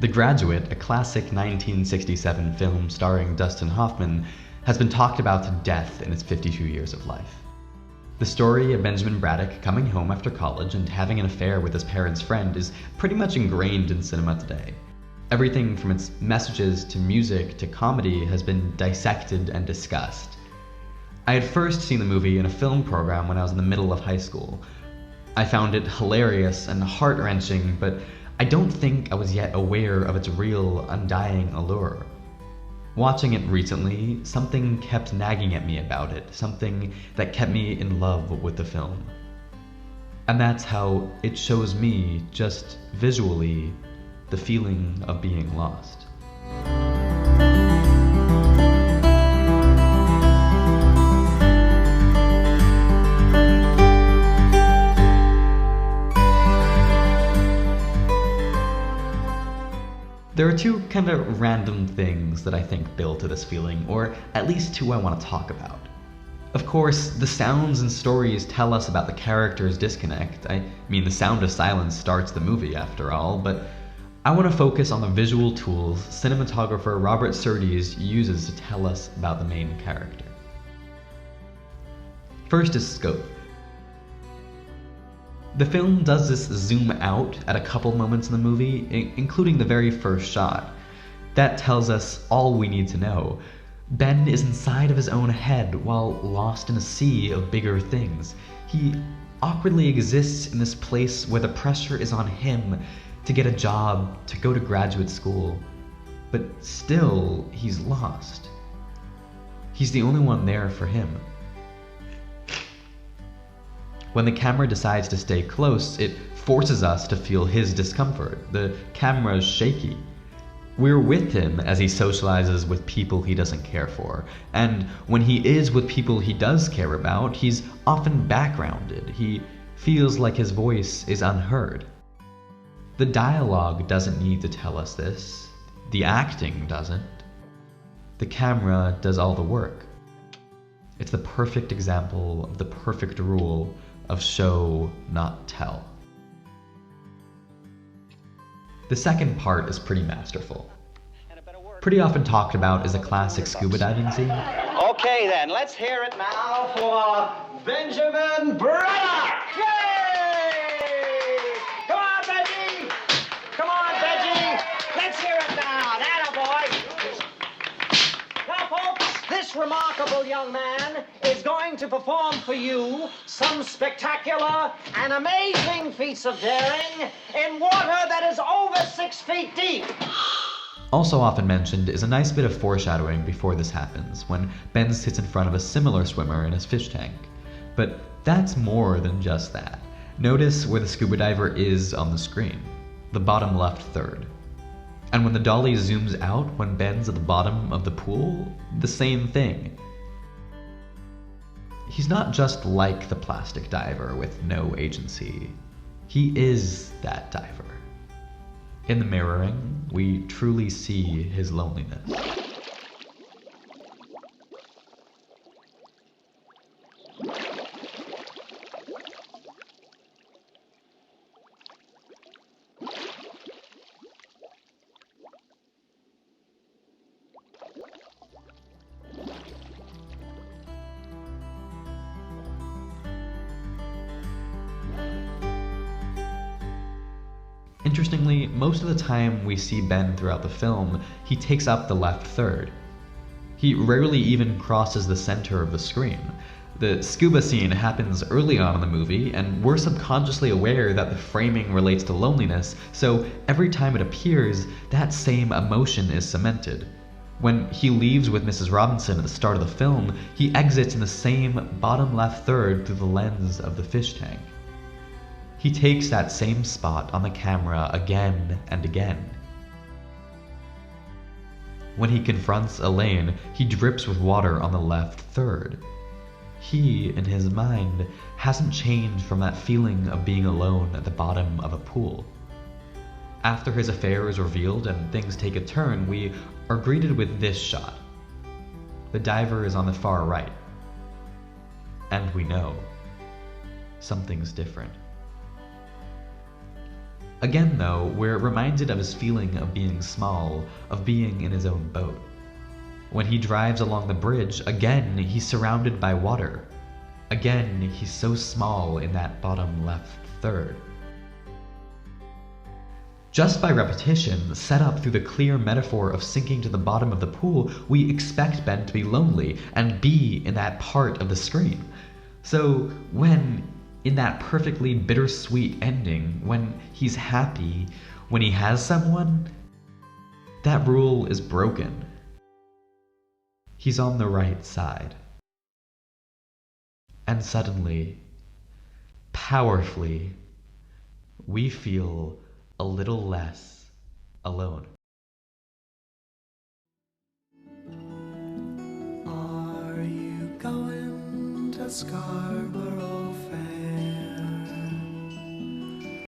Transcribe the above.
The Graduate, a classic 1967 film starring Dustin Hoffman, has been talked about to death in its 52 years of life. The story of Benjamin Braddock coming home after college and having an affair with his parents' friend is pretty much ingrained in cinema today. Everything from its messages to music to comedy has been dissected and discussed. I had first seen the movie in a film program when I was in the middle of high school. I found it hilarious and heart-wrenching, but I don't think I was yet aware of its real, undying allure. Watching it recently, something kept nagging at me about it, something that kept me in love with the film. And that's how it shows me, just visually, the feeling of being lost. There are two kind of random things that I think build to this feeling, or at least two I want to talk about. Of course, the sounds and stories tell us about the characters' disconnect. I mean, The Sound of Silence starts the movie after all, but I want to focus on the visual tools cinematographer Robert Surtees uses to tell us about the main character. First is scope. The film does this zoom out at a couple moments in the movie, including the very first shot. That tells us all we need to know. Ben is inside of his own head while lost in a sea of bigger things. He awkwardly exists in this place where the pressure is on him to get a job, to go to graduate school. But still, he's lost. He's the only one there for him. When the camera decides to stay close, it forces us to feel his discomfort. The camera's shaky. We're with him as he socializes with people he doesn't care for. And when he is with people he does care about, he's often backgrounded. He feels like his voice is unheard. The dialogue doesn't need to tell us this. The acting doesn't. The camera does all the work. It's the perfect example of the perfect rule of show, not tell. The second part is pretty masterful. Pretty often talked about as a classic scuba diving scene. Okay then, let's hear it now for Benjamin Braddock! Yay! Come on, Benji! Come on, Benji! Let's hear it now, attaboy! Now, folks, this remarkable young man is going to perform for you some spectacular and amazing feats of daring in water that is over 6 feet deep. Also often mentioned is a nice bit of foreshadowing before this happens, when Ben sits in front of a similar swimmer in his fish tank. But that's more than just that. Notice where the scuba diver is on the screen, the bottom left third. And when the dolly zooms out when Ben's at the bottom of the pool, the same thing. He's not just like the plastic diver with no agency. He is that diver. In the mirroring, we truly see his loneliness. Interestingly, most of the time we see Ben throughout the film, he takes up the left third. He rarely even crosses the center of the screen. The scuba scene happens early on in the movie, and we're subconsciously aware that the framing relates to loneliness, so every time it appears, that same emotion is cemented. When he leaves with Mrs. Robinson at the start of the film, he exits in the same bottom left third through the lens of the fish tank. He takes that same spot on the camera again and again. When he confronts Elaine, he drips with water on the left third. He, in his mind, hasn't changed from that feeling of being alone at the bottom of a pool. After his affair is revealed and things take a turn, we are greeted with this shot. The diver is on the far right. And we know something's different. Again, though, we're reminded of his feeling of being small, of being in his own boat. When he drives along the bridge, again, he's surrounded by water. Again, he's so small in that bottom left third. Just by repetition, set up through the clear metaphor of sinking to the bottom of the pool, we expect Ben to be lonely and be in that part of the screen. So when, in that perfectly bittersweet ending, when he's happy, when he has someone, that rule is broken. He's on the right side. And suddenly, powerfully, we feel a little less alone. Are you going to Scarborough?